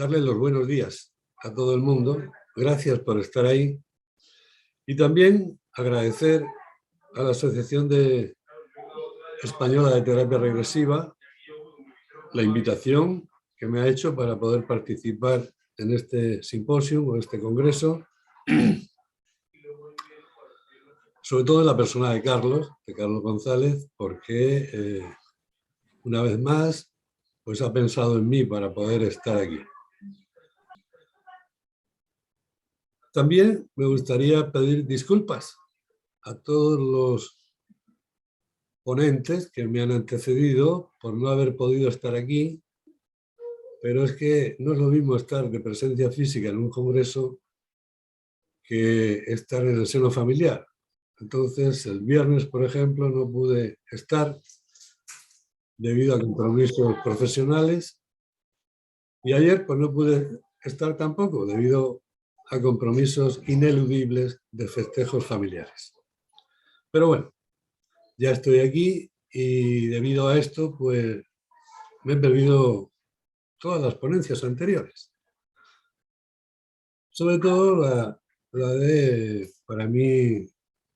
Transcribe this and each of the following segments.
darle los buenos días a todo el mundo. Gracias por estar ahí. Y también agradecer a la Asociación Española de Terapia Regresiva la invitación que me ha hecho para poder participar en este simposio o este congreso. Sobre todo en la persona de Carlos González, porque una vez más pues ha pensado en mí para poder estar aquí. También me gustaría pedir disculpas a todos los ponentes que me han antecedido por no haber podido estar aquí, pero es que no es lo mismo estar de presencia física en un congreso que estar en el seno familiar. Entonces, el viernes, por ejemplo, no pude estar debido a compromisos profesionales y ayer pues no pude estar tampoco debido a compromisos ineludibles de festejos familiares. Pero bueno, ya estoy aquí y debido a esto pues me he perdido todas las ponencias anteriores. Sobre todo la de, para mí,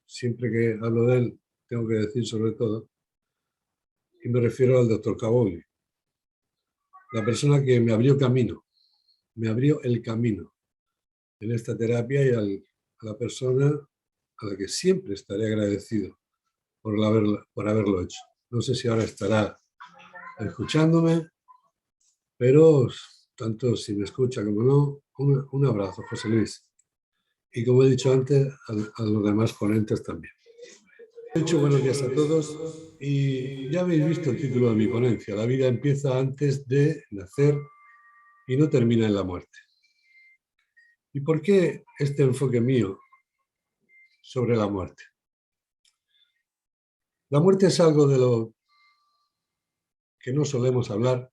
siempre que hablo de él, tengo que decir sobre todo, y me refiero al doctor Cavoli, la persona que me abrió el camino en esta terapia y a la persona a la que siempre estaré agradecido por haberlo hecho. No sé si ahora estará escuchándome, pero tanto si me escucha como no, un abrazo, José Luis. Y como he dicho antes, a los demás ponentes también. He dicho buenos días a todos y ya habéis visto el título de mi ponencia. La vida empieza antes de nacer y no termina en la muerte. ¿Y por qué este enfoque mío sobre la muerte? La muerte es algo de lo que no solemos hablar,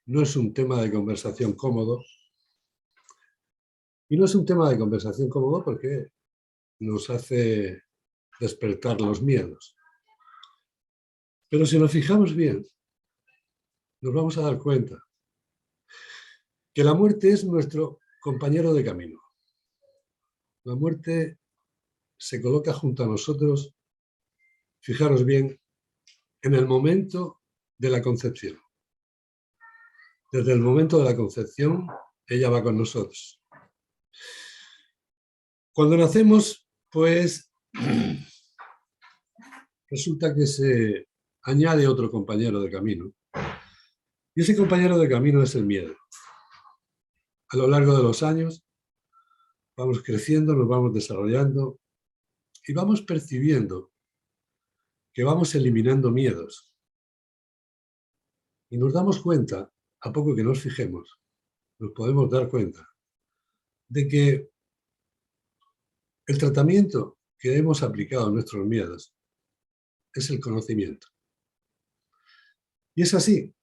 no es un tema de conversación cómodo, y no es un tema de conversación cómodo porque nos hace despertar los miedos. Pero si nos fijamos bien, nos vamos a dar cuenta que la muerte es nuestro compañero de camino. La muerte se coloca junto a nosotros, fijaros bien, en el momento de la concepción. Desde el momento de la concepción, ella va con nosotros. Cuando nacemos, pues, resulta que se añade otro compañero de camino. Y ese compañero de camino es el miedo. A lo largo de los años, vamos creciendo, nos vamos desarrollando y vamos percibiendo que vamos eliminando miedos. Y nos damos cuenta, a poco que nos fijemos, nos podemos dar cuenta de que el tratamiento que hemos aplicado a nuestros miedos es el conocimiento. Y es así.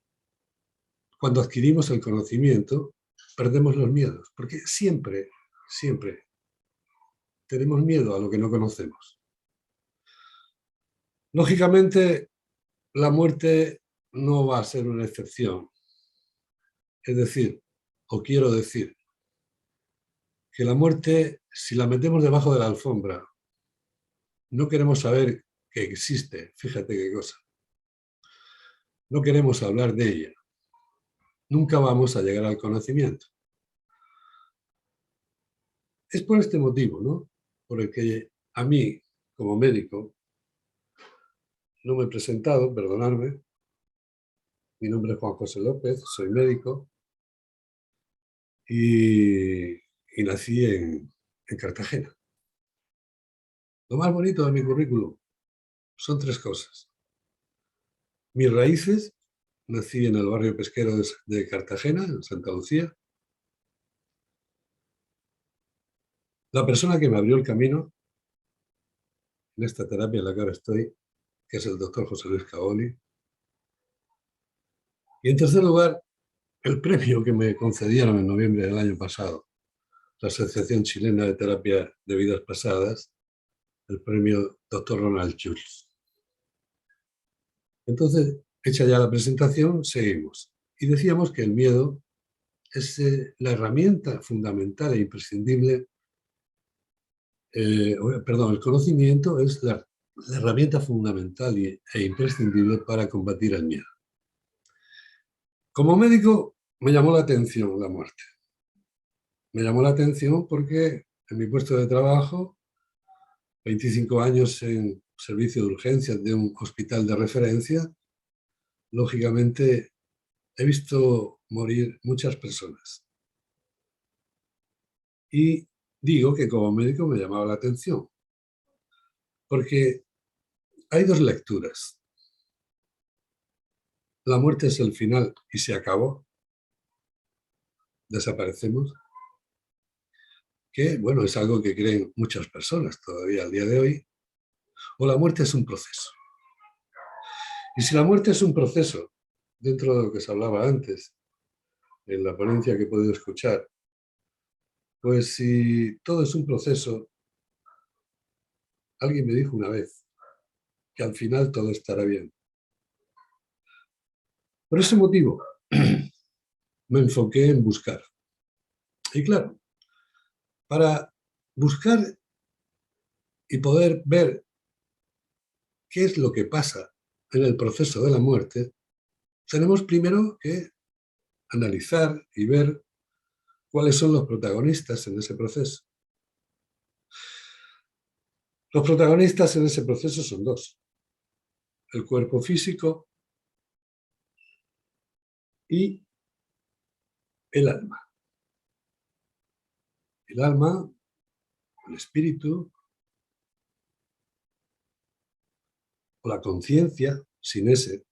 Cuando adquirimos el conocimiento, perdemos los miedos, porque siempre tenemos miedo a lo que no conocemos. Lógicamente, la muerte no va a ser una excepción. Es decir, o quiero decir, que la muerte, si la metemos debajo de la alfombra, no queremos saber que existe, fíjate qué cosa. No queremos hablar de ella. Nunca vamos a llegar al conocimiento. Es por este motivo, ¿no?, por el que a mí, como médico, no me he presentado, perdonadme. Mi nombre es Juan José López, soy médico y nací en Cartagena. Lo más bonito de mi currículum son tres cosas. Mis raíces, nací en el barrio pesquero de Cartagena, en Santa Lucía. La persona que me abrió el camino en esta terapia en la que ahora estoy, que es el doctor José Luis Cavoli. Y en tercer lugar, el premio que me concedieron en noviembre del año pasado, la Asociación Chilena de Terapia de Vidas Pasadas, el premio Dr. Ronald Jules. Entonces, hecha ya la presentación, seguimos. Y decíamos que el miedo es la herramienta fundamental e imprescindible, perdón, el conocimiento es la herramienta fundamental e imprescindible para combatir el miedo. Como médico me llamó la atención la muerte. Me llamó la atención porque en mi puesto de trabajo, 25 años en servicio de urgencias de un hospital de referencia, lógicamente he visto morir muchas personas. Y digo que como médico me llamaba la atención, porque hay dos lecturas. La muerte es el final y se acabó. Desaparecemos. Que, bueno, es algo que creen muchas personas todavía al día de hoy. O la muerte es un proceso. Y si la muerte es un proceso, dentro de lo que se hablaba antes, en la ponencia que he podido escuchar, pues si todo es un proceso, alguien me dijo una vez que al final todo estará bien. Por ese motivo me enfoqué en buscar. Y claro, para buscar y poder ver qué es lo que pasa en el proceso de la muerte, tenemos primero que analizar y ver cuáles son los protagonistas en ese proceso. Los protagonistas en ese proceso son dos: el cuerpo físico y el alma. El alma, el espíritu o la conciencia, sin ese.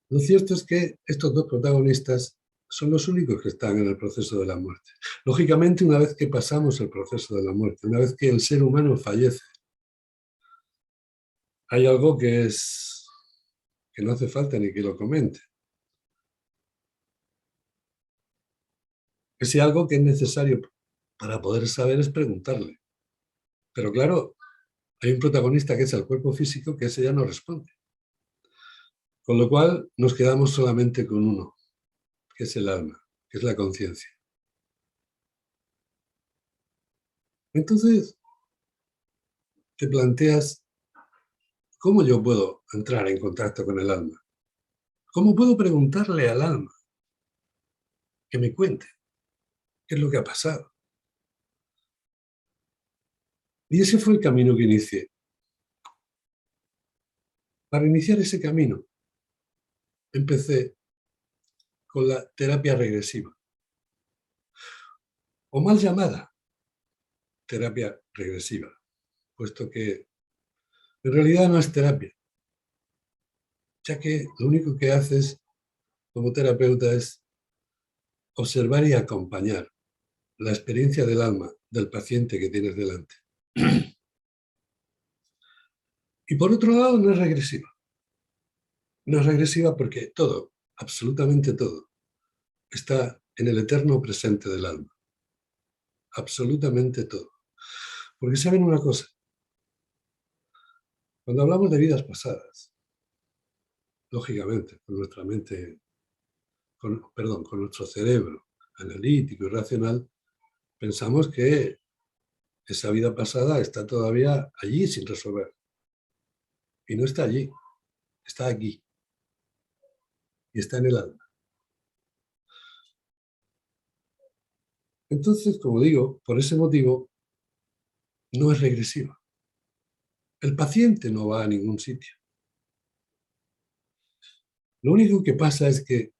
Lo cierto es que estos dos protagonistas son los únicos que están en el proceso de la muerte. Lógicamente, una vez que pasamos el proceso de la muerte, una vez que el ser humano fallece, hay algo que no hace falta ni que lo comente. Ese algo que es necesario para poder saber es preguntarle. Pero claro, hay un protagonista que es el cuerpo físico, que ese ya no responde. Con lo cual nos quedamos solamente con uno, que es el alma, que es la conciencia. Entonces te planteas, ¿cómo yo puedo entrar en contacto con el alma? ¿Cómo puedo preguntarle al alma que me cuente qué es lo que ha pasado? Y ese fue el camino que inicié. Para iniciar ese camino, empecé con la terapia regresiva, o mal llamada terapia regresiva, puesto que en realidad no es terapia, ya que lo único que haces como terapeuta es observar y acompañar la experiencia del alma del paciente que tienes delante. Y por otro lado, no es regresiva. No es regresiva porque todo, absolutamente todo, está en el eterno presente del alma. Absolutamente todo. Porque saben una cosa, cuando hablamos de vidas pasadas, lógicamente, con nuestra mente, con nuestro cerebro analítico y racional, pensamos que esa vida pasada está todavía allí sin resolver. Y no está allí, está aquí. Y está en el alma. Entonces, como digo, por ese motivo, no es regresiva. El paciente no va a ningún sitio. Lo único que pasa es que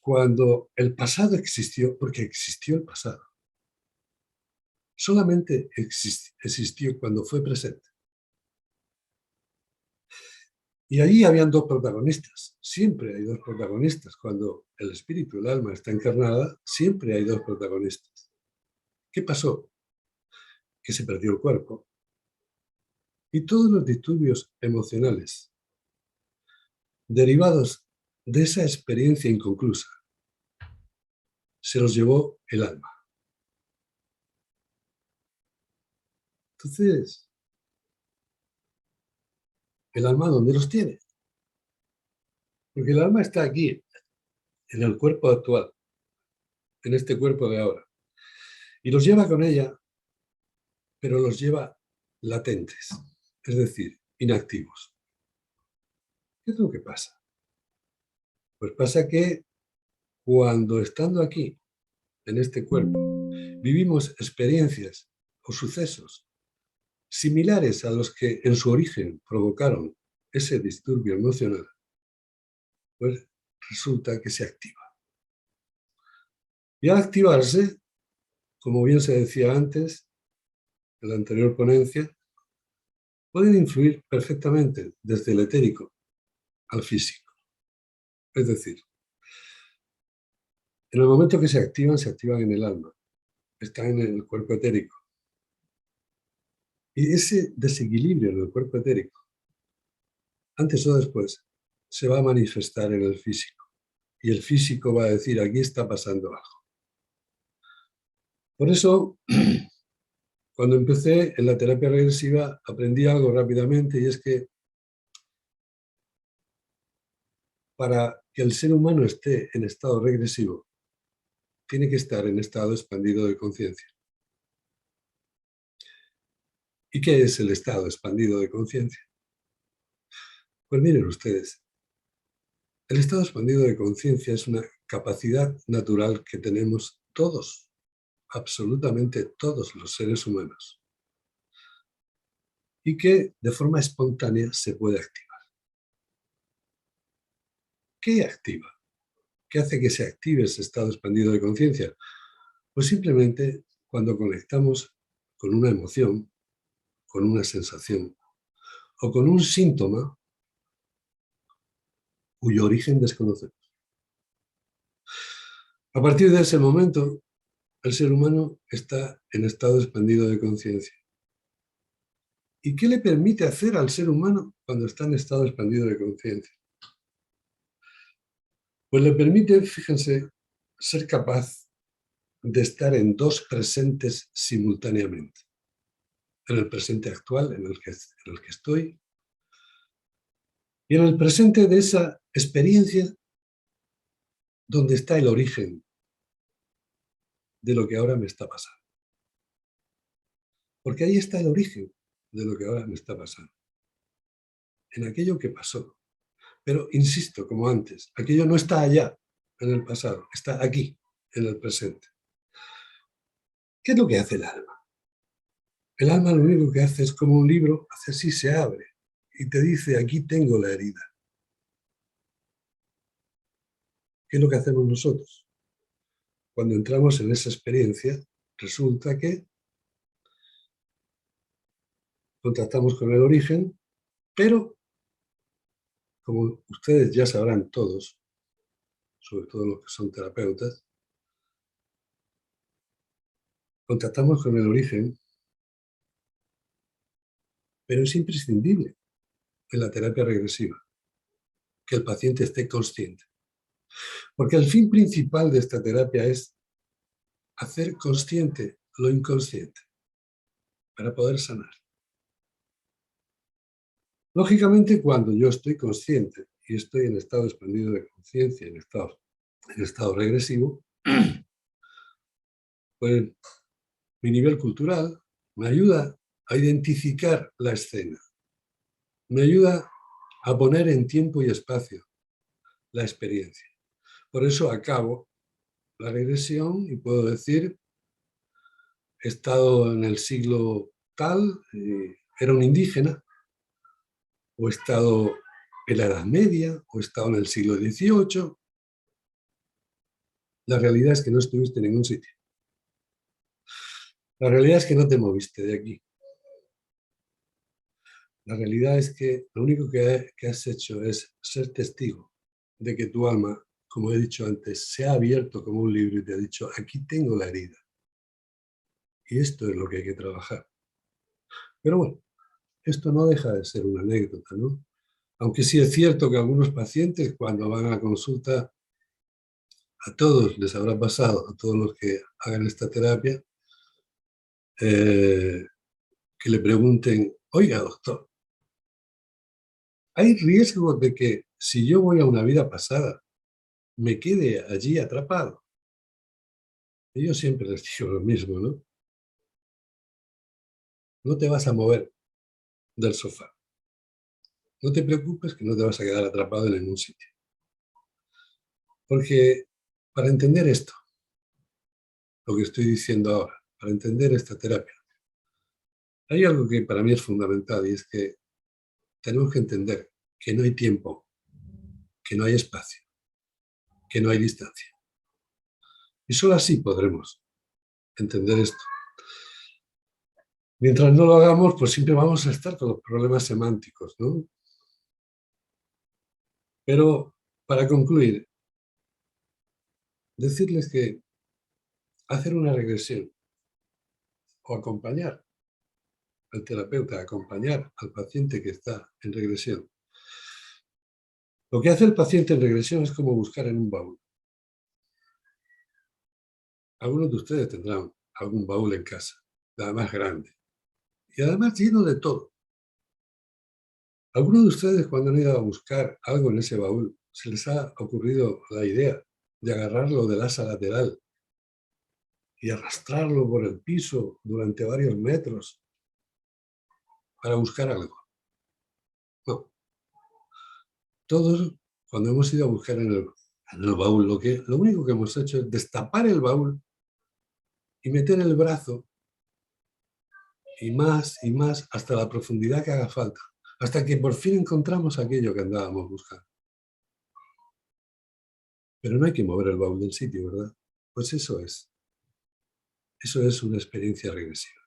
cuando el pasado existió, porque existió el pasado, solamente existió cuando fue presente. Y allí habían dos protagonistas. Siempre hay dos protagonistas. Cuando el espíritu, el alma está encarnada, siempre hay dos protagonistas. ¿Qué pasó? Que se perdió el cuerpo. Y todos los disturbios emocionales derivados de esa experiencia inconclusa se los llevó el alma. Entonces, ¿el alma dónde los tiene? Porque el alma está aquí, en el cuerpo actual, en este cuerpo de ahora. Y los lleva con ella, pero los lleva latentes, es decir, inactivos. ¿Qué es lo que pasa? Pues pasa que cuando estando aquí, en este cuerpo, vivimos experiencias o sucesos similares a los que en su origen provocaron ese disturbio emocional, pues resulta que se activa. Y al activarse, como bien se decía antes, en la anterior ponencia, pueden influir perfectamente desde el etérico al físico. Es decir, en el momento que se activan en el alma, están en el cuerpo etérico. Y ese desequilibrio en el cuerpo etérico, antes o después, se va a manifestar en el físico. Y el físico va a decir, aquí está pasando algo. Por eso, cuando empecé en la terapia regresiva, aprendí algo rápidamente, y es que para que el ser humano esté en estado regresivo, tiene que estar en estado expandido de conciencia. ¿Y qué es el estado expandido de conciencia? Pues miren ustedes, el estado expandido de conciencia es una capacidad natural que tenemos todos, absolutamente todos los seres humanos, y que de forma espontánea se puede activar. ¿Qué activa? ¿Qué hace que se active ese estado expandido de conciencia? Pues simplemente cuando conectamos con una emoción, con una sensación o con un síntoma cuyo origen desconocemos. A partir de ese momento, el ser humano está en estado expandido de conciencia. ¿Y qué le permite hacer al ser humano cuando está en estado expandido de conciencia? Pues le permite, fíjense, ser capaz de estar en dos presentes simultáneamente. En el presente actual, en el que estoy, y en el presente de esa experiencia donde está el origen de lo que ahora me está pasando. Porque ahí está el origen de lo que ahora me está pasando. En aquello que pasó. Pero, insisto, como antes, aquello no está allá, en el pasado, está aquí, en el presente. ¿Qué es lo que hace el alma? El alma lo único que hace es como un libro, hace así, se abre y te dice, aquí tengo la herida. ¿Qué es lo que hacemos nosotros? Cuando entramos en esa experiencia, resulta que contactamos con el origen, pero, como ustedes ya sabrán todos, sobre todo los que son terapeutas, contactamos con el origen, pero es imprescindible en la terapia regresiva que el paciente esté consciente. Porque el fin principal de esta terapia es hacer consciente lo inconsciente para poder sanar. Lógicamente, cuando yo estoy consciente y estoy en estado expandido de conciencia, en estado regresivo, pues mi nivel cultural me ayuda a identificar la escena, me ayuda a poner en tiempo y espacio la experiencia. Por eso acabo la regresión y puedo decir, he estado en el siglo tal, era un indígena, o he estado en la Edad Media, o he estado en el siglo XVIII. La realidad es que no estuviste en ningún sitio. La realidad es que no te moviste de aquí. La realidad es que lo único que has hecho es ser testigo de que tu alma, como he dicho antes, se ha abierto como un libro y te ha dicho, aquí tengo la herida. Y esto es lo que hay que trabajar. Pero bueno, esto no deja de ser una anécdota, ¿no? Aunque sí es cierto que algunos pacientes, cuando van a consulta, a todos les habrá pasado, a todos los que hagan esta terapia, que le pregunten, oiga, doctor, ¿hay riesgo de que si yo voy a una vida pasada, me quede allí atrapado. Y yo siempre les digo lo mismo, ¿no? No te vas a mover del sofá. No te preocupes que no te vas a quedar atrapado en ningún sitio. Porque para entender esto, lo que estoy diciendo ahora, para entender esta terapia, hay algo que para mí es fundamental y es que tenemos que entender que no hay tiempo, que no hay espacio, que no hay distancia. Y solo así podremos entender esto. Mientras no lo hagamos, pues siempre vamos a estar con los problemas semánticos, ¿no? Pero para concluir, decirles que hacer una regresión o acompañar al terapeuta, acompañar al paciente que está en regresión. Lo que hace el paciente en regresión es como buscar en un baúl. Algunos de ustedes tendrán algún baúl en casa, nada más grande, y además lleno de todo. Algunos de ustedes cuando han ido a buscar algo en ese baúl, se les ha ocurrido la idea de agarrarlo del asa lateral y arrastrarlo por el piso durante varios metros para buscar algo. No. Todos, cuando hemos ido a buscar en el baúl, lo único que hemos hecho es destapar el baúl y meter el brazo y más hasta la profundidad que haga falta, hasta que por fin encontramos aquello que andábamos buscando. Pero no hay que mover el baúl del sitio, ¿verdad? Pues eso es una experiencia regresiva.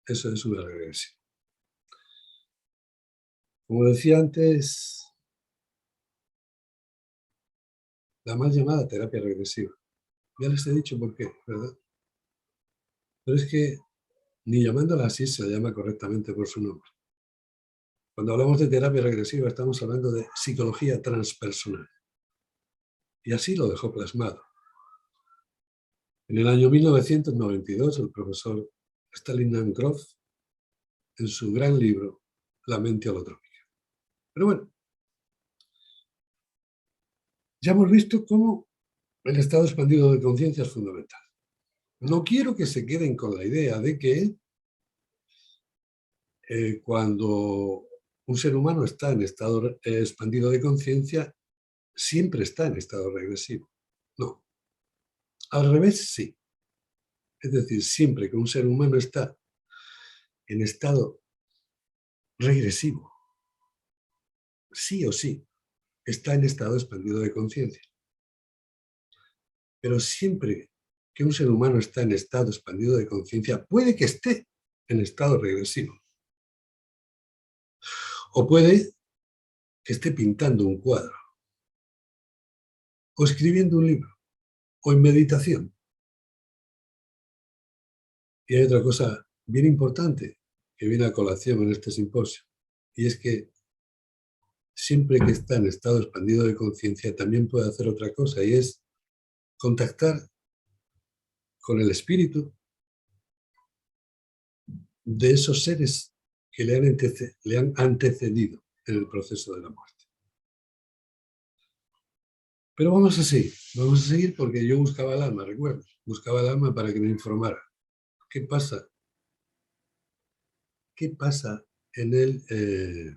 Eso es una regresión. Como decía antes, la mal llamada terapia regresiva. Ya les he dicho por qué, ¿verdad? Pero es que ni llamándola así se la llama correctamente por su nombre. Cuando hablamos de terapia regresiva estamos hablando de psicología transpersonal. Y así lo dejó plasmado. En el año 1992, el profesor Stanislav Grof, en su gran libro, La mente holotrópica. Pero bueno, ya hemos visto cómo el estado expandido de conciencia es fundamental. No quiero que se queden con la idea de que cuando un ser humano está en estado expandido de conciencia, siempre está en estado regresivo. No. Al revés, sí. Es decir, siempre que un ser humano está en estado regresivo, sí o sí, está en estado expandido de conciencia. Pero siempre que un ser humano está en estado expandido de conciencia, puede que esté en estado regresivo. O puede que esté pintando un cuadro, o escribiendo un libro, o en meditación. Y hay otra cosa bien importante que viene a colación en este simposio, y es que siempre que está en estado expandido de conciencia también puede hacer otra cosa, y es contactar con el espíritu de esos seres que le han antecedido en el proceso de la muerte. Pero vamos a seguir porque yo buscaba el alma, recuerdo, buscaba el alma para que me informara. ¿Qué pasa? ¿Qué pasa en el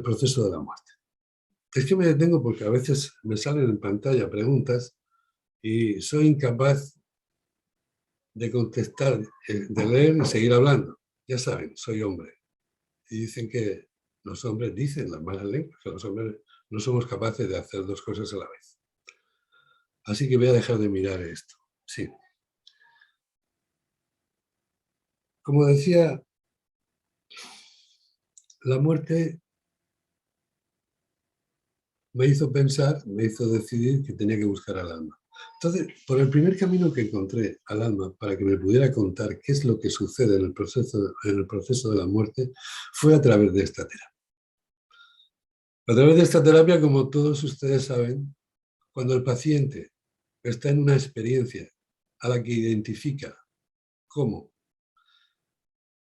proceso de la muerte? Es que me detengo porque a veces me salen en pantalla preguntas y soy incapaz de contestar, de leer y seguir hablando. Ya saben, soy hombre. Y dicen que los hombres, dicen las malas lenguas, que los hombres no somos capaces de hacer dos cosas a la vez. Así que voy a dejar de mirar esto. Sí. Como decía, la muerte me hizo pensar, me hizo decidir que tenía que buscar al alma. Entonces, por el primer camino que encontré al alma para que me pudiera contar qué es lo que sucede en el proceso de la muerte, fue a través de esta terapia. A través de esta terapia, como todos ustedes saben, cuando el paciente está en una experiencia a la que identifica como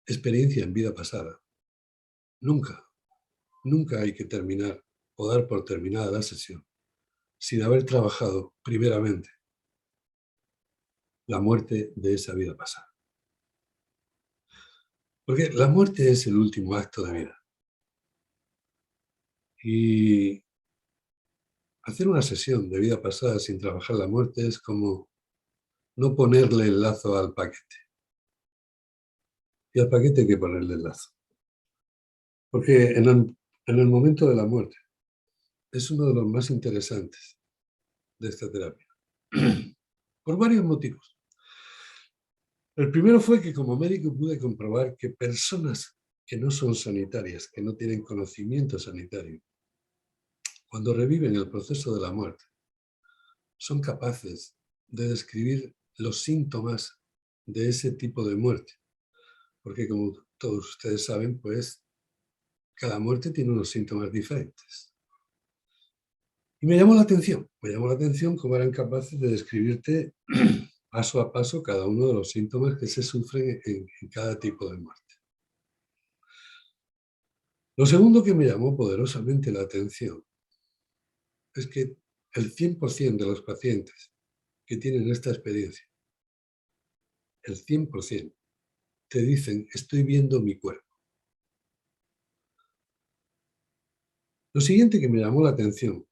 experiencia en vida pasada, nunca nunca hay que o dar por terminada la sesión sin haber trabajado primeramente la muerte de esa vida pasada. Porque la muerte es el último acto de vida. Y hacer una sesión de vida pasada sin trabajar la muerte es como no ponerle el lazo al paquete. Y al paquete hay que ponerle el lazo. Porque en el momento de la muerte es uno de los más interesantes de esta terapia. Por varios motivos. El primero fue que como médico pude comprobar que personas que no son sanitarias, que no tienen conocimiento sanitario, cuando reviven el proceso de la muerte, son capaces de describir los síntomas de ese tipo de muerte. Porque como todos ustedes saben, pues cada muerte tiene unos síntomas diferentes. Y me llamó la atención cómo eran capaces de describirte paso a paso cada uno de los síntomas que se sufren en cada tipo de muerte. Lo segundo que me llamó poderosamente la atención es que el 100% de los pacientes que tienen esta experiencia, el 100%, te dicen, estoy viendo mi cuerpo. Lo siguiente que me llamó la atención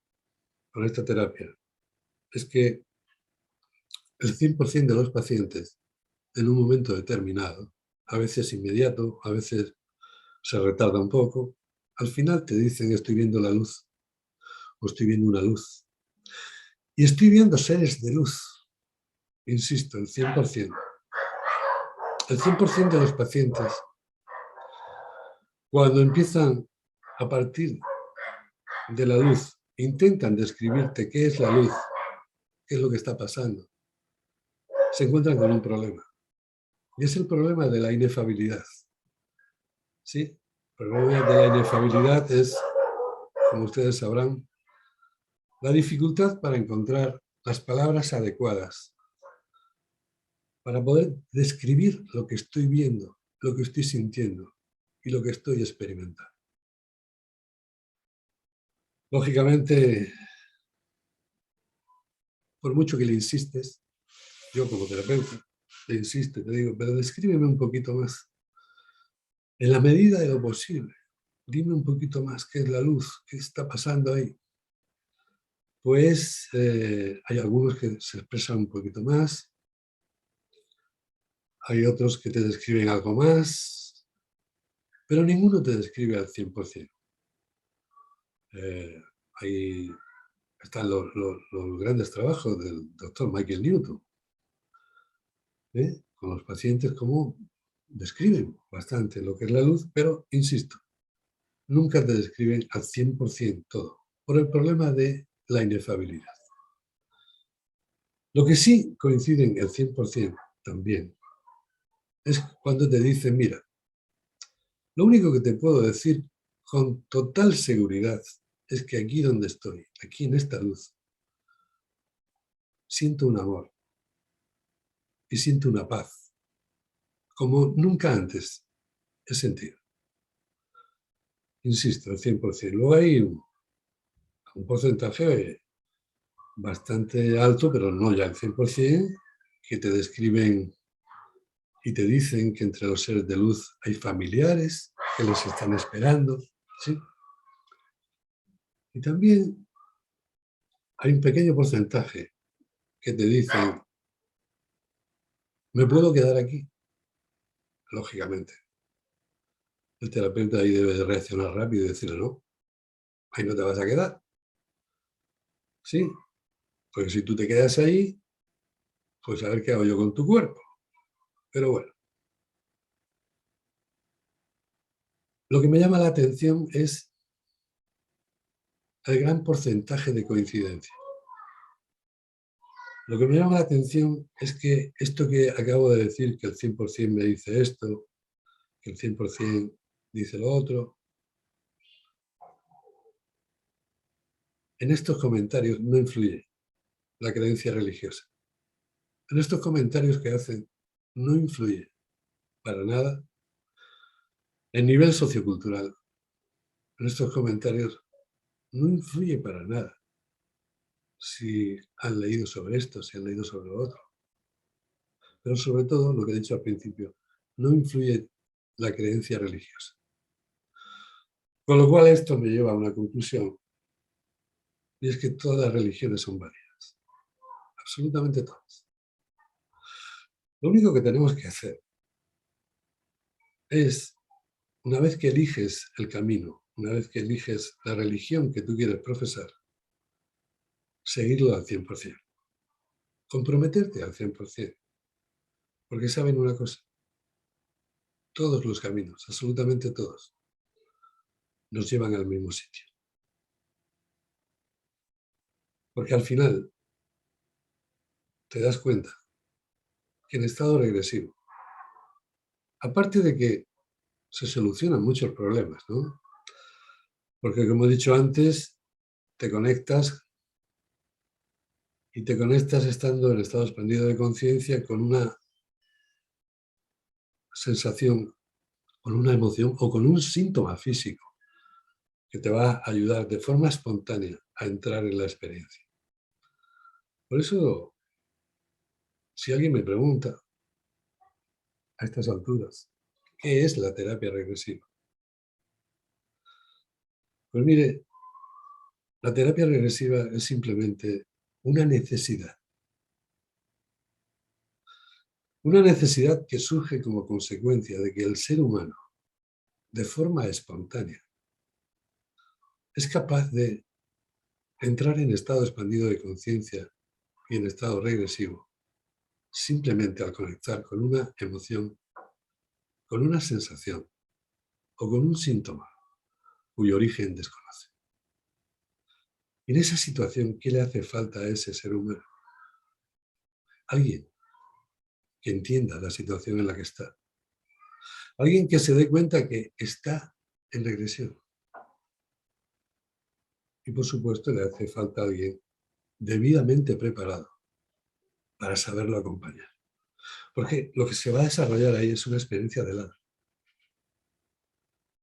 con esta terapia es que el 100% de los pacientes, en un momento determinado, a veces inmediato, a veces se retarda un poco, al final te dicen, estoy viendo la luz, o estoy viendo una luz. Y estoy viendo seres de luz, insisto, el 100%. El 100% de los pacientes, cuando empiezan a partir de la luz, intentan describirte qué es la luz, qué es lo que está pasando, se encuentran con un problema. Y es el problema de la inefabilidad. ¿Sí? El problema de la inefabilidad es, como ustedes sabrán, la dificultad para encontrar las palabras adecuadas para poder describir lo que estoy viendo, lo que estoy sintiendo y lo que estoy experimentando. Lógicamente, por mucho que le insistes, yo como terapeuta, te insisto, te digo, pero descríbeme un poquito más. En la medida de lo posible, dime un poquito más qué es la luz, qué está pasando ahí. Pues hay algunos que se expresan un poquito más, hay otros que te describen algo más, pero ninguno te describe al 100%. Ahí están los grandes trabajos del doctor Michael Newton, con los pacientes como describen bastante lo que es la luz, pero insisto, nunca te describen al 100% todo, por el problema de la inefabilidad. Lo que sí coinciden el 100% también es cuando te dicen, mira, lo único que te puedo decir con total seguridad es que aquí donde estoy, aquí en esta luz, siento un amor y siento una paz, como nunca antes he sentido. Insisto, el 100%. Luego hay un porcentaje bastante alto, pero no ya el 100%, que te describen y te dicen que entre los seres de luz hay familiares que les están esperando, ¿sí? Y también hay un pequeño porcentaje que te dicen, ¿me puedo quedar aquí? Lógicamente. El terapeuta ahí debe de reaccionar rápido y decirle, no, ahí no te vas a quedar. Sí, porque si tú te quedas ahí, pues a ver qué hago yo con tu cuerpo. Pero bueno, lo que me llama la atención es el gran porcentaje de coincidencia. Lo que me llama la atención es que esto que acabo de decir, que el 100% me dice esto, que el 100% dice lo otro, en estos comentarios no influye la creencia religiosa. En estos comentarios que hacen no influye para nada el nivel sociocultural, en estos comentarios no influye para nada si han leído sobre esto, si han leído sobre lo otro. Pero sobre todo, lo que he dicho al principio, no influye la creencia religiosa. Con lo cual esto me lleva a una conclusión, y es que todas las religiones son válidas, absolutamente todas. Lo único que tenemos que hacer es, una vez que eliges el camino, una vez que eliges la religión que tú quieres profesar, seguirlo al 100%, comprometerte al 100%, porque saben una cosa, todos los caminos, absolutamente todos, nos llevan al mismo sitio. Porque al final te das cuenta que en estado regresivo, aparte de que se solucionan muchos problemas, ¿no? Porque como he dicho antes, te conectas y te conectas estando en estado expandido de conciencia con una sensación, con una emoción o con un síntoma físico que te va a ayudar de forma espontánea a entrar en la experiencia. Por eso, si alguien me pregunta a estas alturas, ¿qué es la terapia regresiva? Pues mire, la terapia regresiva es simplemente una necesidad. Una necesidad que surge como consecuencia de que el ser humano, de forma espontánea, es capaz de entrar en estado expandido de conciencia y en estado regresivo, simplemente al conectar con una emoción, con una sensación o con un síntoma cuyo origen desconoce. En esa situación, ¿qué le hace falta a ese ser humano? Alguien que entienda la situación en la que está. Alguien que se dé cuenta que está en regresión. Y por supuesto le hace falta alguien debidamente preparado para saberlo acompañar. Porque lo que se va a desarrollar ahí es una experiencia de lado.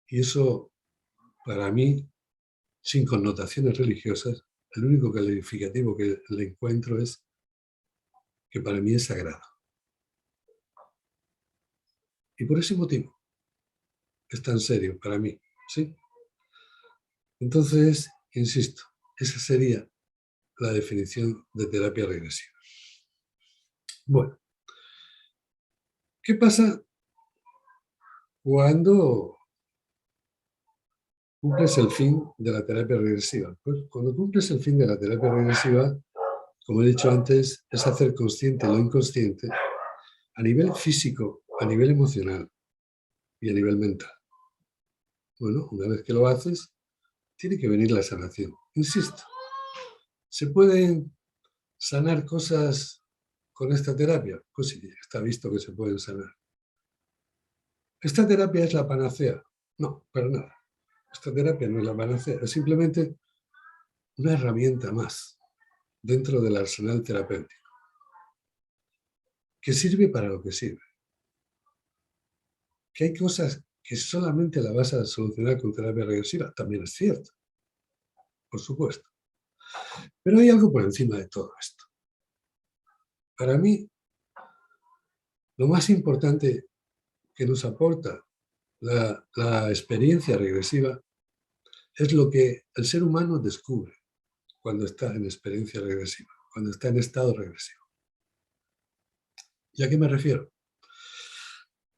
Y eso, para mí, sin connotaciones religiosas, el único calificativo que le encuentro es que para mí es sagrado. Y por ese motivo es tan serio para mí, ¿sí? Entonces, insisto, esa sería la definición de terapia regresiva. Bueno, ¿qué pasa cuando cumples el fin de la terapia regresiva? Pues cuando cumples el fin de la terapia regresiva, como he dicho antes, es hacer consciente lo inconsciente a nivel físico, a nivel emocional y a nivel mental. Bueno, una vez que lo haces, tiene que venir la sanación. Insisto, ¿se pueden sanar cosas con esta terapia? Pues sí, está visto que se pueden sanar. ¿Esta terapia es la panacea? No, para nada. Esta terapia no es la panacea, es simplemente una herramienta más dentro del arsenal terapéutico, que sirve para lo que sirve. Que hay cosas que solamente la vas a solucionar con terapia regresiva, también es cierto, por supuesto. Pero hay algo por encima de todo esto. Para mí, lo más importante que nos aporta la experiencia regresiva es lo que el ser humano descubre cuando está en experiencia regresiva, cuando está en estado regresivo. ¿Y a qué me refiero?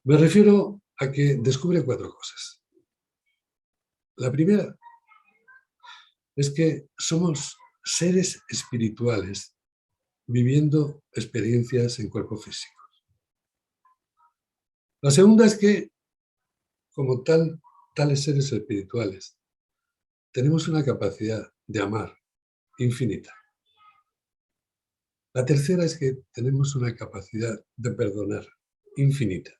Me refiero a que descubre 4 cosas. La primera es que somos seres espirituales viviendo experiencias en cuerpo físico. La segunda es que, como tales seres espirituales, tenemos una capacidad de amar infinita. La tercera es que tenemos una capacidad de perdonar infinita.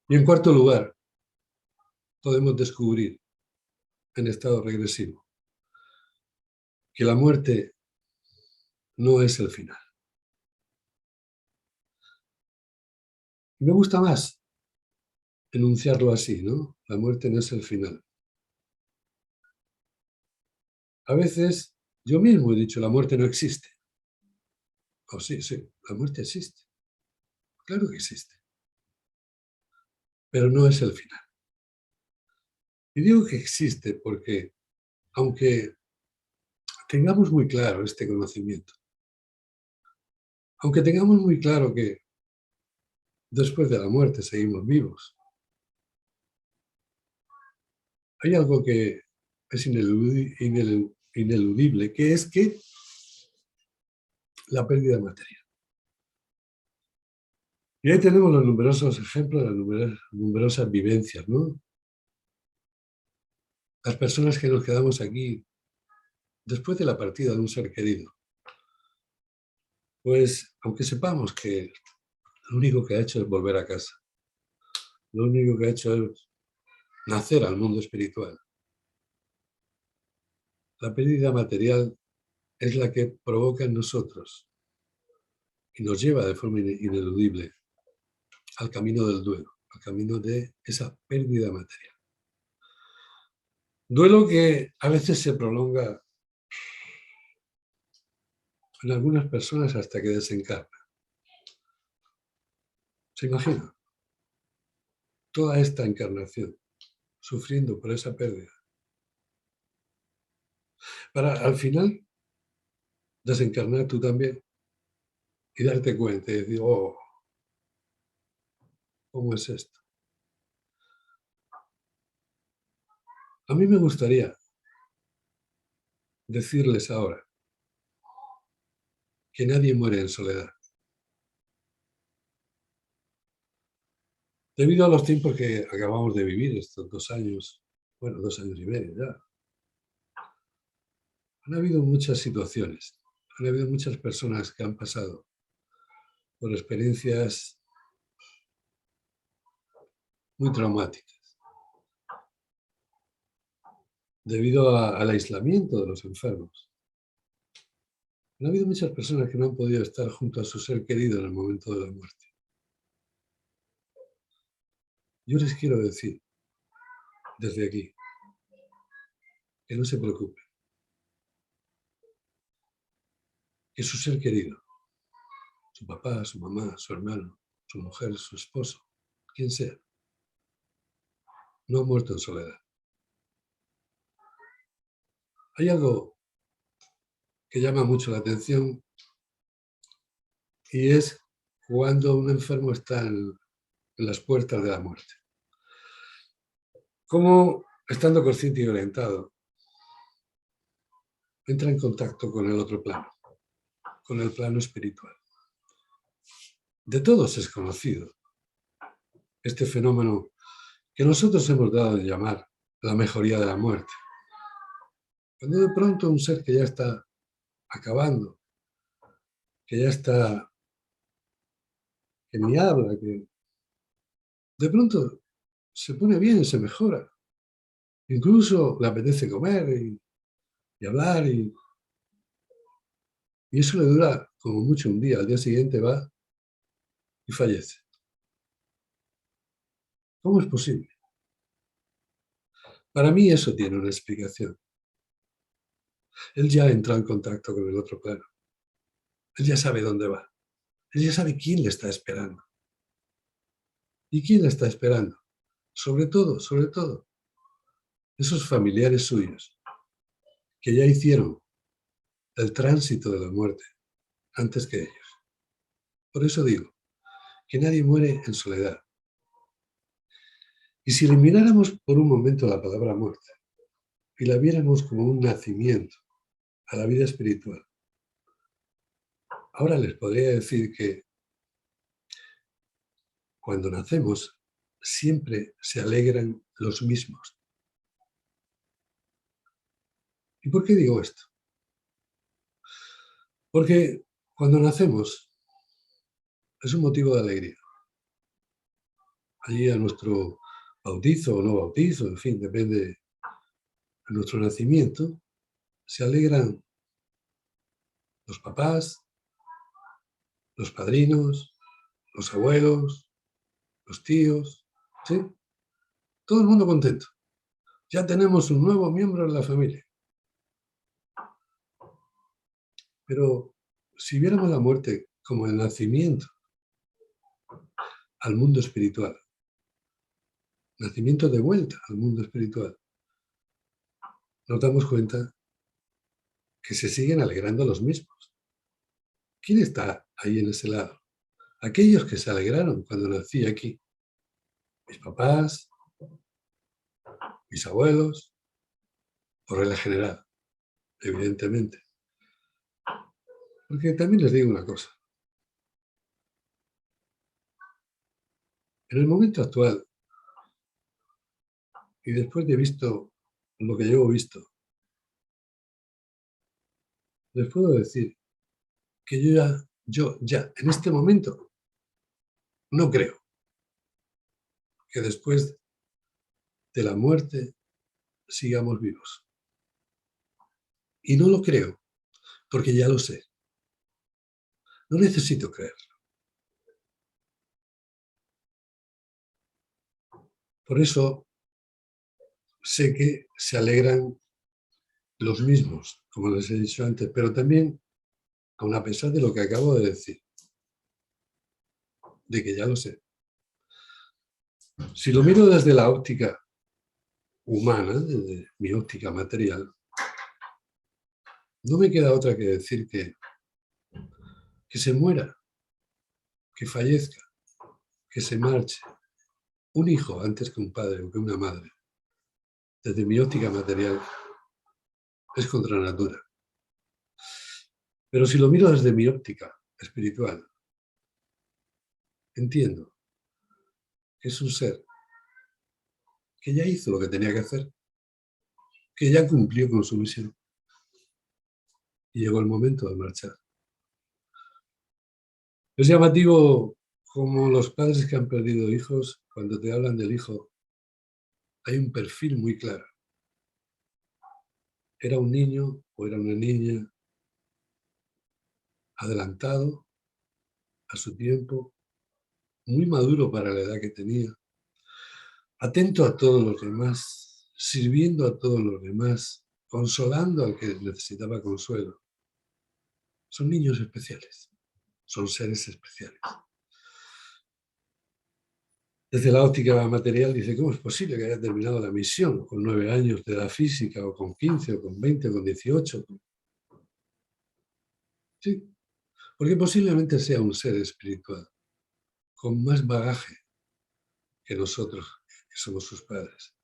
Y en cuarto lugar, podemos descubrir en estado regresivo que la muerte no es el final. Y me gusta más enunciarlo así, ¿no? La muerte no es el final. A veces yo mismo he dicho, la muerte no existe. Oh, sí, sí, la muerte existe. Claro que existe. Pero no es el final. Y digo que existe porque, aunque tengamos muy claro este conocimiento, aunque tengamos muy claro que después de la muerte seguimos vivos, hay algo que es ineludible, que es que la pérdida material. Y ahí tenemos los numerosos ejemplos, las numerosas vivencias, ¿no? Las personas que nos quedamos aquí después de la partida de un ser querido, pues aunque sepamos que lo único que ha hecho es volver a casa, lo único que ha hecho es nacer al mundo espiritual, la pérdida material es la que provoca en nosotros y nos lleva de forma ineludible al camino del duelo, al camino de esa pérdida material. Duelo que a veces se prolonga en algunas personas hasta que desencarna. ¿Se imagina? Toda esta encarnación sufriendo por esa pérdida. Para al final desencarnar tú también y darte cuenta y decir, oh, ¿cómo es esto? A mí me gustaría decirles ahora que nadie muere en soledad. Debido a los tiempos que acabamos de vivir, estos 2 años, bueno, 2 años y medio ya, han habido muchas situaciones, han habido muchas personas que han pasado por experiencias muy traumáticas, debido al aislamiento de los enfermos. Han habido muchas personas que no han podido estar junto a su ser querido en el momento de la muerte. Yo les quiero decir, desde aquí, que no se preocupen, que su ser querido, su papá, su mamá, su hermano, su mujer, su esposo, quien sea, no ha muerto en soledad. Hay algo que llama mucho la atención y es cuando un enfermo está en las puertas de la muerte. Cómo, estando consciente y orientado, entra en contacto con el otro plano, con el plano espiritual. De todos es conocido este fenómeno que nosotros hemos dado de llamar la mejoría de la muerte. Cuando de pronto un ser que ya está acabando, que ya está, que ni habla, que de pronto se pone bien, se mejora. Incluso le apetece comer y hablar y eso le dura como mucho un día. Al día siguiente va y fallece. ¿Cómo es posible? Para mí eso tiene una explicación. Él ya entró en contacto con el otro plano. Él ya sabe dónde va. Él ya sabe quién le está esperando. ¿Y quién le está esperando? Sobre todo, esos familiares suyos que ya hicieron el tránsito de la muerte antes que ellos. Por eso digo que nadie muere en soledad. Y si elimináramos por un momento la palabra muerte y la viéramos como un nacimiento a la vida espiritual, ahora les podría decir que cuando nacemos siempre se alegran los mismos. ¿Y por qué digo esto? Porque cuando nacemos es un motivo de alegría. Allí a nuestro bautizo o no bautizo, en fin, depende de nuestro nacimiento, se alegran los papás, los padrinos, los abuelos, los tíos, ¿sí? Todo el mundo contento. Ya tenemos un nuevo miembro en la familia. Pero si viéramos la muerte como el nacimiento al mundo espiritual, nacimiento de vuelta al mundo espiritual, nos damos cuenta que se siguen alegrando los mismos. ¿Quién está ahí en ese lado? Aquellos que se alegraron cuando nací aquí. Mis papás, mis abuelos, por regla general, evidentemente. Porque también les digo una cosa. En el momento actual, y después de visto lo que llevo visto, les puedo decir que yo ya, en este momento, no creo que después de la muerte sigamos vivos. Y no lo creo, porque ya lo sé. No necesito creerlo. Por eso sé que se alegran los mismos, como les he dicho antes, pero también, aun a pesar de lo que acabo de decir, de que ya lo sé. Si lo miro desde la óptica humana, desde mi óptica material, no me queda otra que decir que se muera, que fallezca, que se marche un hijo antes que un padre o que una madre, desde mi óptica material, es contra natura. Pero si lo miro desde mi óptica espiritual, entiendo que es un ser que ya hizo lo que tenía que hacer, que ya cumplió con su misión y llegó el momento de marchar. Es llamativo como los padres que han perdido hijos, cuando te hablan del hijo, hay un perfil muy claro. Era un niño o era una niña adelantado a su tiempo, muy maduro para la edad que tenía, atento a todos los demás, sirviendo a todos los demás, consolando al que necesitaba consuelo. Son niños especiales, son seres especiales. Desde la óptica material dice, ¿cómo es posible que haya terminado la misión con 9 años de edad física, o con 15, o con 20, o con 18? Sí, porque posiblemente sea un ser espiritual, con más bagaje que nosotros, que somos sus padres,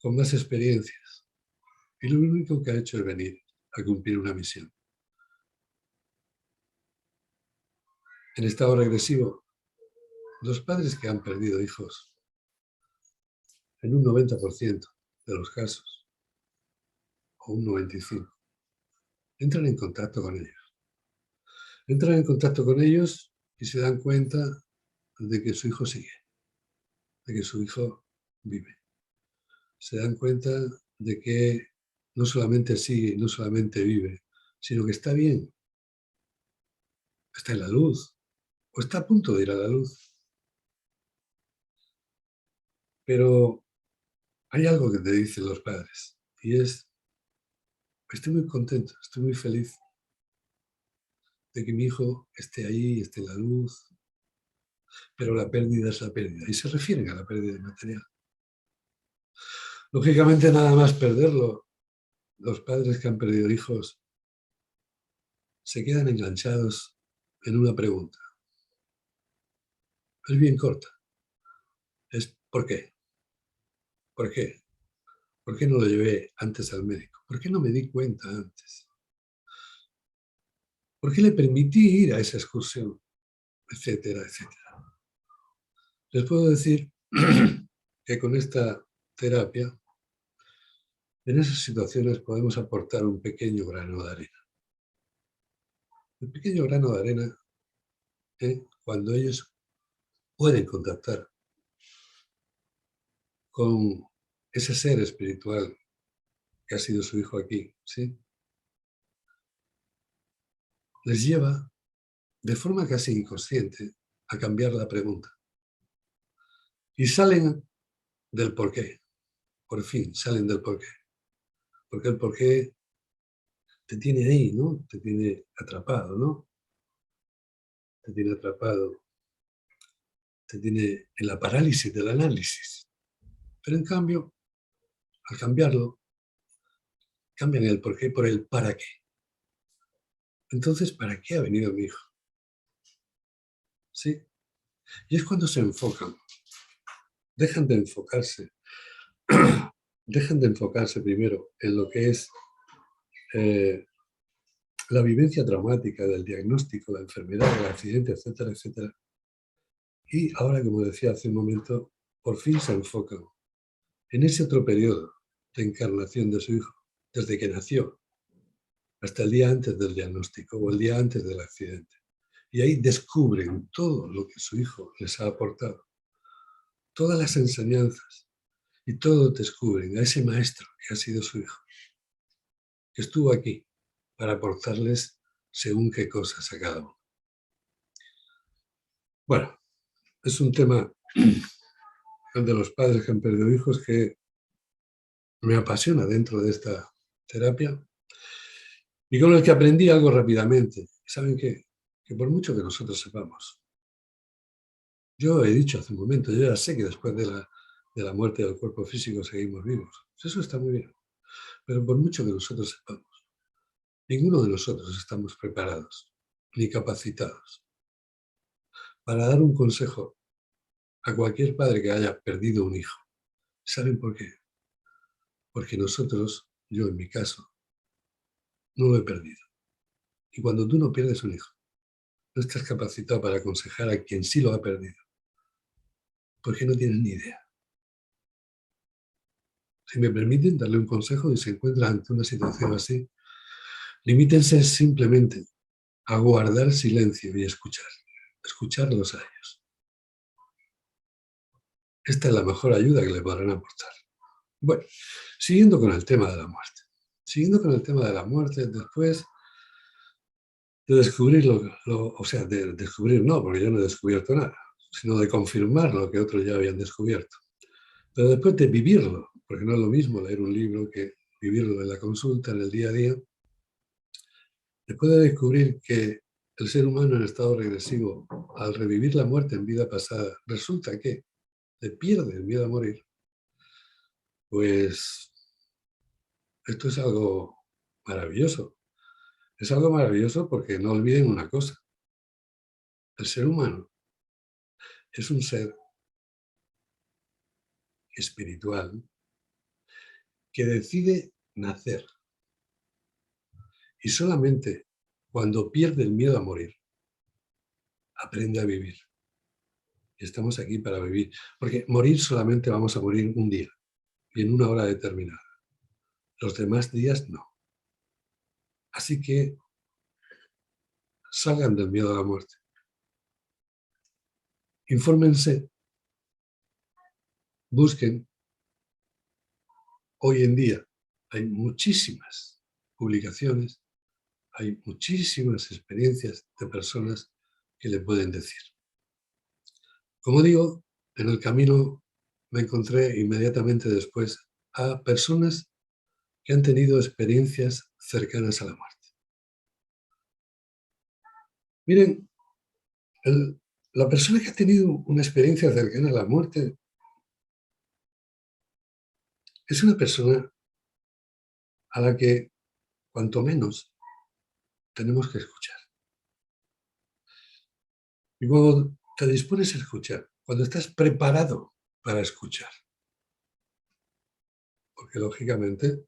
con más experiencias. Y lo único que ha hecho es venir a cumplir una misión. En estado regresivo, los padres que han perdido hijos, en un 90% de los casos, o un 95%, entran en contacto con ellos. Entran en contacto con ellos y se dan cuenta de que su hijo sigue, de que su hijo vive. Se dan cuenta de que no solamente sigue, no solamente vive, sino que está bien, está en la luz, o está a punto de ir a la luz. Pero hay algo que te dicen los padres, y es, estoy muy contento, estoy muy feliz de que mi hijo esté ahí, esté en la luz, pero la pérdida es la pérdida. Y se refieren a la pérdida de material. Lógicamente, nada más perderlo, los padres que han perdido hijos se quedan enganchados en una pregunta. Es bien corta. Es ¿por qué? ¿Por qué? ¿Por qué no lo llevé antes al médico? ¿Por qué no me di cuenta antes? ¿Por qué le permití ir a esa excursión? Etcétera, etcétera. Les puedo decir que con esta terapia, en esas situaciones podemos aportar un pequeño grano de arena. Un pequeño grano de arena, cuando ellos pueden contactar con ese ser espiritual que ha sido su hijo aquí, ¿sí? Les lleva, de forma casi inconsciente, a cambiar la pregunta. Y salen del porqué. Por fin, salen del porqué. Porque el porqué te tiene ahí, ¿no? Te tiene atrapado, ¿no? Te tiene atrapado, te tiene en la parálisis del análisis. Pero en cambio, al cambiarlo, cambian el por qué por el para qué. Entonces, ¿para qué ha venido mi hijo? ¿Sí? Y es cuando se enfocan, dejan de enfocarse, dejan de enfocarse primero en lo que es eh, la vivencia traumática del diagnóstico, la enfermedad, el accidente, etcétera, etcétera. Y ahora, como decía hace un momento, por fin se enfocan en ese otro periodo de encarnación de su hijo, desde que nació hasta el día antes del diagnóstico o el día antes del accidente. Y ahí descubren todo lo que su hijo les ha aportado, todas las enseñanzas, y todo descubren a ese maestro que ha sido su hijo, que estuvo aquí para aportarles según qué cosas a cada uno. Bueno, es un tema el de los padres que han perdido hijos que me apasiona dentro de esta terapia y con el que aprendí algo rápidamente. ¿Saben qué? Que por mucho que nosotros sepamos, yo he dicho hace un momento, yo ya sé que después de la muerte del cuerpo físico seguimos vivos. Eso está muy bien. Pero por mucho que nosotros sepamos, ninguno de nosotros estamos preparados ni capacitados para dar un consejo a cualquier padre que haya perdido un hijo. ¿Saben por qué? Porque nosotros, yo en mi caso, no lo he perdido. Y cuando tú no pierdes un hijo, no estás capacitado para aconsejar a quien sí lo ha perdido, porque no tienes ni idea. Si me permiten darle un consejo y se encuentra ante una situación así, limítense simplemente a guardar silencio y escucharlos a ellos. Esta es la mejor ayuda que le podrán aportar. Bueno, siguiendo con el tema de la muerte. Siguiendo con el tema de la muerte, después de descubrir o sea, de descubrir no, porque yo no he descubierto nada, sino de confirmar lo que otros ya habían descubierto. Pero después de vivirlo, porque no es lo mismo leer un libro que vivirlo en la consulta, en el día a día, después de descubrir que el ser humano en estado regresivo, al revivir la muerte en vida pasada, resulta que le pierde el miedo a morir, pues esto es algo maravilloso. Es algo maravilloso porque no olviden una cosa. El ser humano es un ser espiritual que decide nacer. Y solamente cuando pierde el miedo a morir, aprende a vivir. Y estamos aquí para vivir. Porque morir solamente vamos a morir un día y en una hora determinada. Los demás días no. Así que salgan del miedo a la muerte. Infórmense, busquen. Hoy en día hay muchísimas publicaciones, hay muchísimas experiencias de personas que le pueden decir. Como digo, en el camino me encontré inmediatamente después a personas que han tenido experiencias cercanas a la muerte. Miren, la persona que ha tenido una experiencia cercana a la muerte es una persona a la que, cuanto menos, tenemos que escuchar. Y cuando te dispones a escuchar, cuando estás preparado para escuchar, porque lógicamente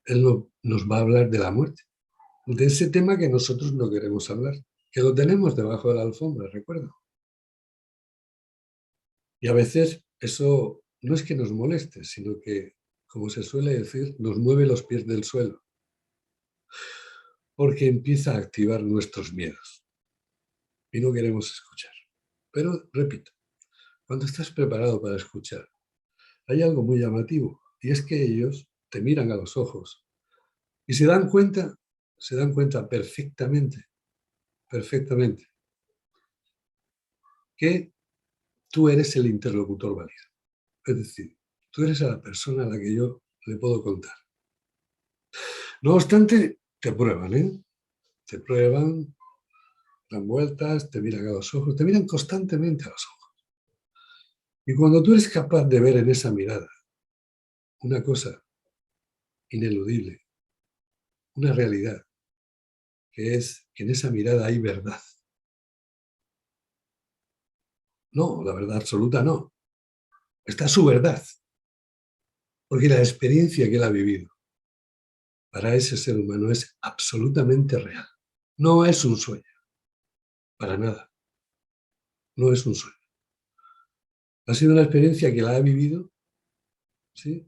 él no, nos va a hablar de la muerte, de ese tema que nosotros no queremos hablar, que lo tenemos debajo de la alfombra, recuerdo. Y a veces eso no es que nos moleste, sino que, como se suele decir, nos mueve los pies del suelo, porque empieza a activar nuestros miedos y no queremos escuchar. Pero, repito, cuando estás preparado para escuchar, hay algo muy llamativo, y es que ellos te miran a los ojos y se dan cuenta perfectamente, perfectamente, que tú eres el interlocutor válido. Es decir, tú eres a la persona a la que yo le puedo contar. No obstante, te prueban, ¿eh? Te prueban, dan vueltas, te miran a los ojos, te miran constantemente a los ojos. Y cuando tú eres capaz de ver en esa mirada una cosa ineludible, una realidad, que es que en esa mirada hay verdad. No, la verdad absoluta no. Está su verdad, porque la experiencia que él ha vivido para ese ser humano es absolutamente real. No es un sueño, para nada. No es un sueño. Ha sido una experiencia que la ha vivido, ¿sí?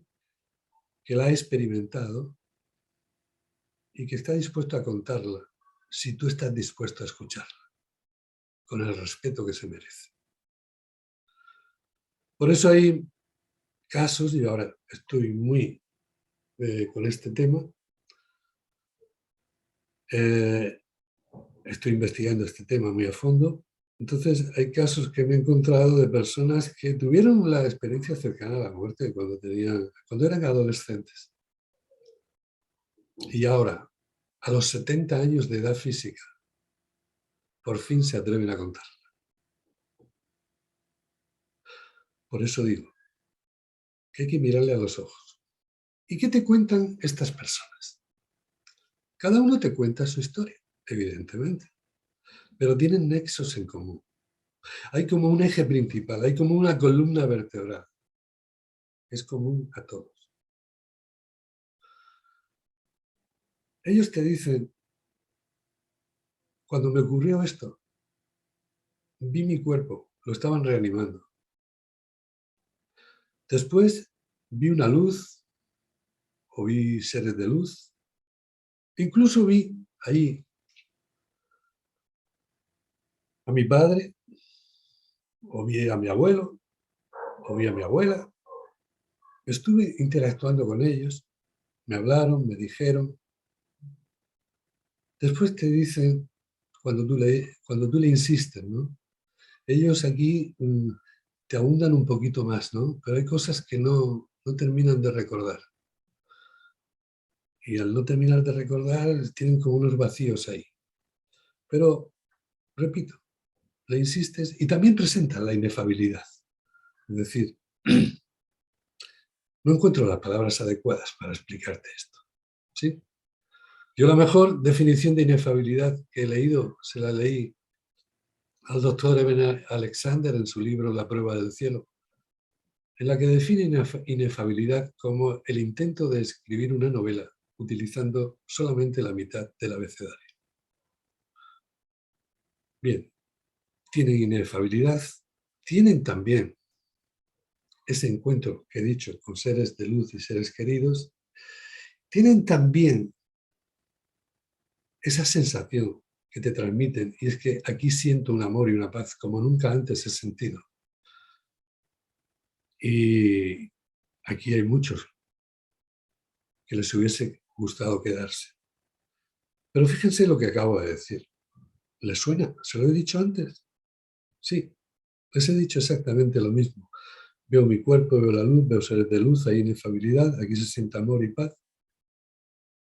Que la ha experimentado y que está dispuesto a contarla si tú estás dispuesto a escucharla, con el respeto que se merece. Por eso hay casos, y ahora estoy muy con este tema, estoy investigando este tema muy a fondo. Entonces hay casos que me he encontrado de personas que tuvieron la experiencia cercana a la muerte cuando eran adolescentes. Y ahora, a los 70 años de edad física, por fin se atreven a contar. Por eso digo que hay que mirarle a los ojos. ¿Y qué te cuentan estas personas? Cada uno te cuenta su historia, evidentemente, pero tienen nexos en común. Hay como un eje principal, hay como una columna vertebral. Es común a todos. Ellos te dicen, cuando me ocurrió esto, vi mi cuerpo, lo estaban reanimando. Después vi una luz, o vi seres de luz. Incluso vi ahí a mi padre, o vi a mi abuelo, o vi a mi abuela. Estuve interactuando con ellos, me hablaron, me dijeron. Después te dicen, cuando tú le insistes, ¿no? Ellos aquí te ahondan un poquito más, ¿no? Pero hay cosas que no terminan de recordar. Y al no terminar de recordar, tienen como unos vacíos ahí. Pero, repito, le insistes y también presentan la inefabilidad. Es decir, no encuentro las palabras adecuadas para explicarte esto. ¿Sí? Yo la mejor definición de inefabilidad que he leído, se la leí al doctor Eben Alexander en su libro La prueba del cielo, en la que define inefabilidad como el intento de escribir una novela utilizando solamente la mitad del abecedario. Bien, tienen inefabilidad, tienen también ese encuentro que he dicho con seres de luz y seres queridos, tienen también esa sensación que te transmiten, y es que aquí siento un amor y una paz como nunca antes he sentido. Y aquí hay muchos que les hubiese gustado quedarse. Pero fíjense lo que acabo de decir. ¿Les suena? ¿Se lo he dicho antes? Sí, les he dicho exactamente lo mismo. Veo mi cuerpo, veo la luz, veo seres de luz, hay inefabilidad, aquí se siente amor y paz.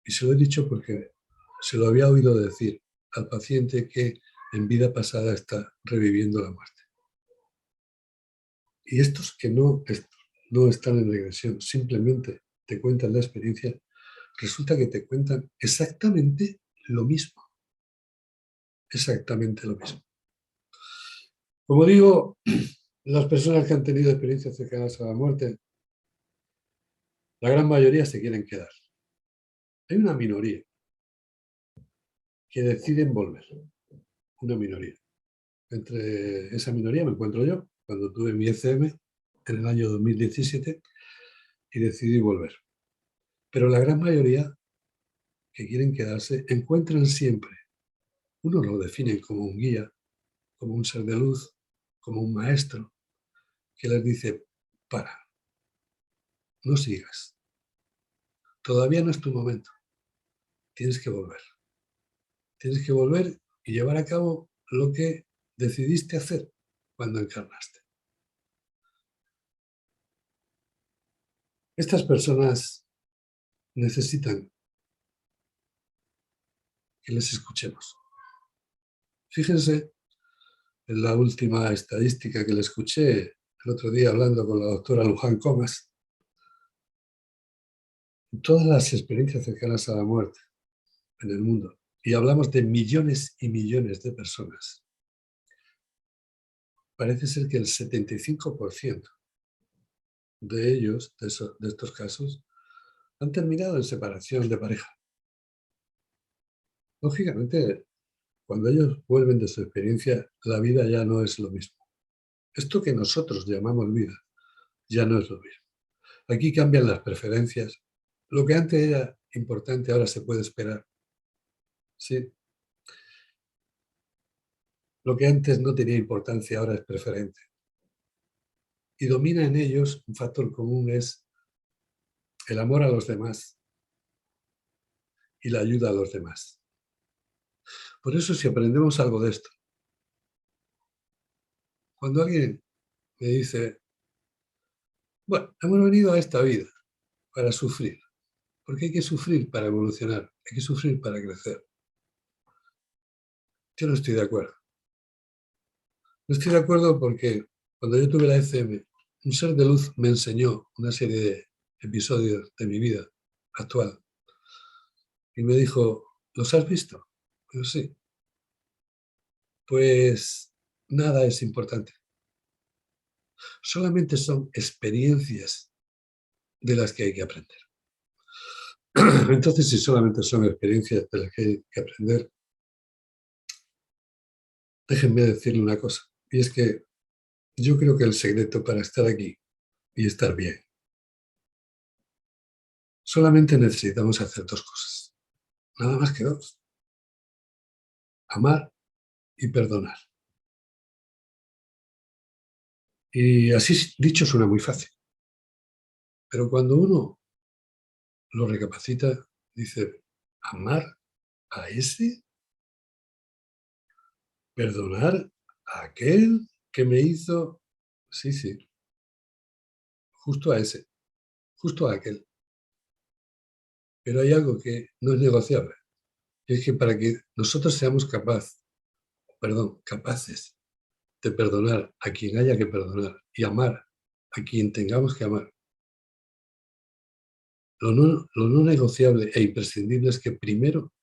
Y se lo he dicho porque se lo había oído decir al paciente que en vida pasada está reviviendo la muerte. Y estos que no están en regresión, simplemente te cuentan la experiencia, resulta que te cuentan exactamente lo mismo. Exactamente lo mismo. Como digo, las personas que han tenido experiencias cercanas a la muerte, la gran mayoría se quieren quedar. Hay una minoría que deciden volver. Una minoría. Entre esa minoría me encuentro yo, cuando tuve mi ECM en el año 2017 y decidí volver. Pero la gran mayoría que quieren quedarse encuentran siempre, unos lo definen como un guía, como un ser de luz, como un maestro, que les dice, para, no sigas, todavía no es tu momento, tienes que volver. Tienes que volver y llevar a cabo lo que decidiste hacer cuando encarnaste. Estas personas necesitan que les escuchemos. Fíjense en la última estadística que le escuché el otro día hablando con la doctora Luján Comas. Todas las experiencias cercanas a la muerte en el mundo, y hablamos de millones y millones de personas, parece ser que el 75% de ellos, de estos casos, han terminado en separación de pareja. Lógicamente, cuando ellos vuelven de su experiencia, la vida ya no es lo mismo. Esto que nosotros llamamos vida ya no es lo mismo. Aquí cambian las preferencias. Lo que antes era importante ahora se puede esperar. Sí. Lo que antes no tenía importancia ahora es preferente. Y domina en ellos un factor común, es el amor a los demás y la ayuda a los demás. Por eso, si aprendemos algo de esto, cuando alguien me dice, bueno, hemos venido a esta vida para sufrir, porque hay que sufrir para evolucionar, hay que sufrir para crecer. Yo no estoy de acuerdo. No estoy de acuerdo porque cuando yo tuve la ECM, un ser de luz me enseñó una serie de episodios de mi vida actual y me dijo, ¿los has visto? Yo sí. Pues nada es importante. Solamente son experiencias de las que hay que aprender. Entonces, si solamente son experiencias de las que hay que aprender, déjenme decirle una cosa, y es que yo creo que el secreto para estar aquí y estar bien, solamente necesitamos hacer dos cosas, nada más que dos: amar y perdonar. Y así dicho suena muy fácil, pero cuando uno lo recapacita, dice, ¿amar a ese? ¿Perdonar a aquel que me hizo? Sí, sí, justo a ese, justo a aquel. Pero hay algo que no es negociable, y es que para que nosotros seamos capaces de perdonar a quien haya que perdonar y amar a quien tengamos que amar, lo no negociable e imprescindible es que primero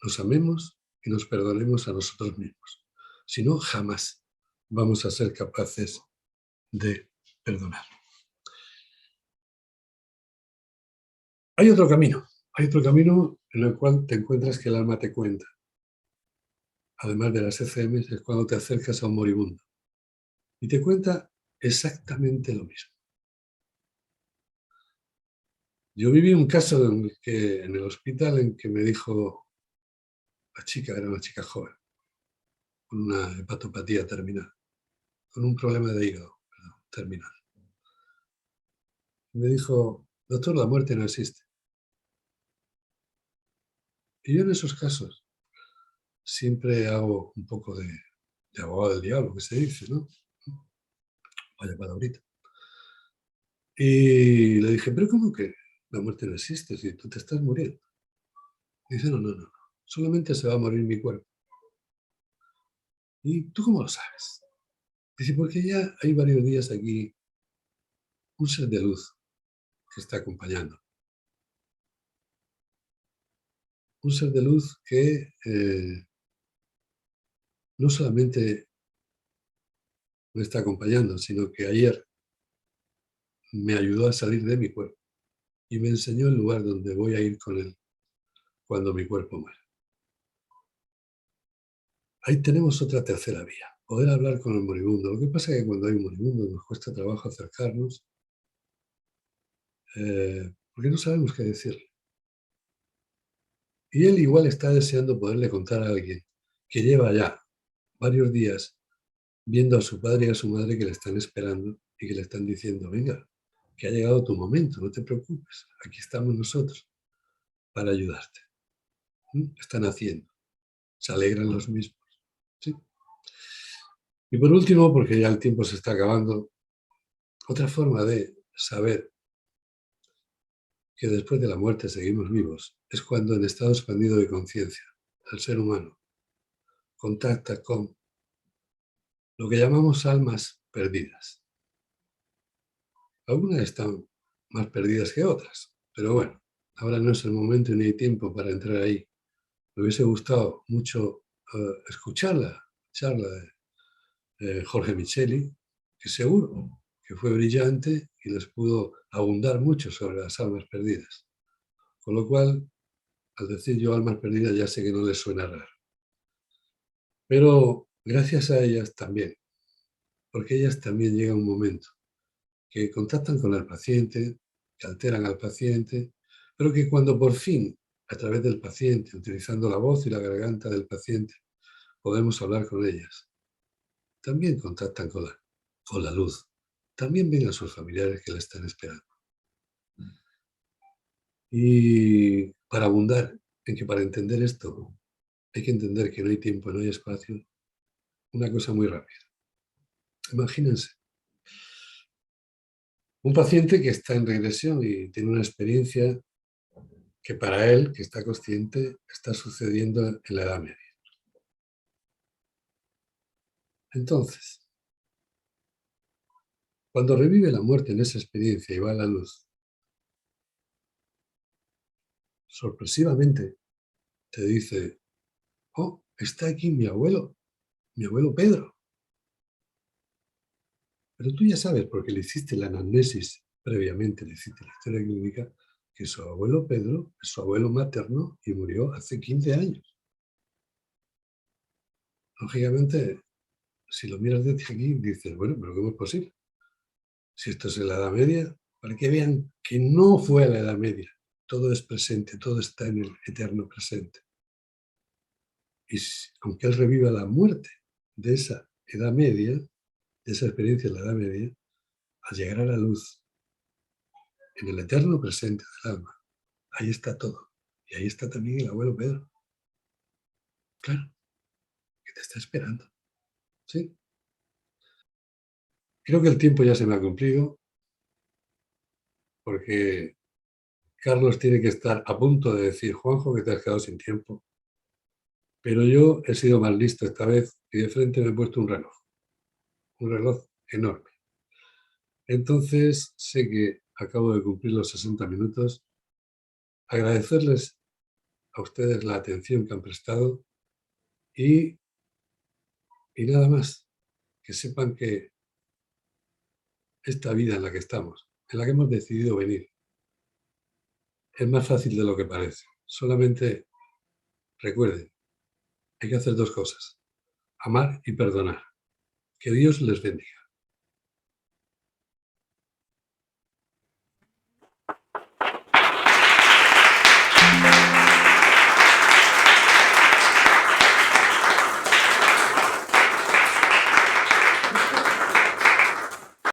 nos amemos y nos perdonemos a nosotros mismos. Si no, jamás vamos a ser capaces de perdonar. Hay otro camino en el cual te encuentras que el alma te cuenta, además de las ECM, es cuando te acercas a un moribundo y te cuenta exactamente lo mismo. Yo viví un caso en el hospital en que me dijo la chica, era una chica joven, con una hepatopatía terminal, con un problema de hígado, terminal. Me dijo, doctor, la muerte no existe. Y yo en esos casos siempre hago un poco de abogado del diablo, que se dice, ¿no? Vaya palabrita. Y le dije, pero ¿cómo que la muerte no existe si tú te estás muriendo? Y dice, no, no, no, solamente se va a morir mi cuerpo. ¿Y tú cómo lo sabes? Dice, porque ya hay varios días aquí un ser de luz que está acompañando. Un ser de luz que no solamente me está acompañando, sino que ayer me ayudó a salir de mi cuerpo y me enseñó el lugar donde voy a ir con él cuando mi cuerpo muera. Ahí tenemos otra tercera vía, poder hablar con el moribundo. Lo que pasa es que cuando hay un moribundo nos cuesta trabajo acercarnos porque no sabemos qué decirle. Y él igual está deseando poderle contar a alguien que lleva ya varios días viendo a su padre y a su madre que le están esperando y que le están diciendo, venga, que ha llegado tu momento, no te preocupes, aquí estamos nosotros para ayudarte. Están haciendo, se alegran los mismos. ¿Sí? Y por último, porque ya el tiempo se está acabando, otra forma de saber que después de la muerte seguimos vivos es cuando en estado expandido de conciencia el ser humano contacta con lo que llamamos almas perdidas. Algunas están más perdidas que otras, pero bueno, ahora no es el momento ni hay tiempo para entrar ahí. Me hubiese gustado mucho escuchar la charla de Jorge Micheli, que seguro que fue brillante y les pudo abundar mucho sobre las almas perdidas. Con lo cual, al decir yo almas perdidas, ya sé que no les suena raro. Pero gracias a ellas también, porque ellas también llega un momento que contactan con el paciente, que alteran al paciente, pero que cuando por fin, a través del paciente, utilizando la voz y la garganta del paciente, podemos hablar con ellas, también contactan con la luz. También ven a sus familiares que la están esperando. Y para abundar en que para entender esto hay que entender que no hay tiempo, no hay espacio, una cosa muy rápida. Imagínense, un paciente que está en regresión y tiene una experiencia que para él, que está consciente, está sucediendo en la Edad Media. Entonces, cuando revive la muerte en esa experiencia y va a la luz, sorpresivamente te dice, oh, está aquí mi abuelo Pedro. Pero tú ya sabes, porque le hiciste la anamnesis previamente, le hiciste la historia clínica, que su abuelo Pedro es su abuelo materno y murió hace 15 años. Lógicamente, si lo miras desde aquí, dices, bueno, pero ¿cómo es posible? Si esto es en la Edad Media, para que vean que no fue a la Edad Media. Todo es presente, todo está en el eterno presente. Y aunque él reviva la muerte de esa Edad Media, de esa experiencia en la Edad Media, al llegar a la luz, en el eterno presente del alma, ahí está todo. Y ahí está también el abuelo Pedro. Claro, que te está esperando. ¿Sí? Creo que el tiempo ya se me ha cumplido, porque Carlos tiene que estar a punto de decir, Juanjo, que te has quedado sin tiempo. Pero yo he sido más listo esta vez y de frente me he puesto un reloj enorme. Entonces sé que acabo de cumplir los 60 minutos. Agradecerles a ustedes la atención que han prestado y nada más, que sepan que esta vida en la que estamos, en la que hemos decidido venir, es más fácil de lo que parece. Solamente recuerden, hay que hacer dos cosas, amar y perdonar. Que Dios les bendiga.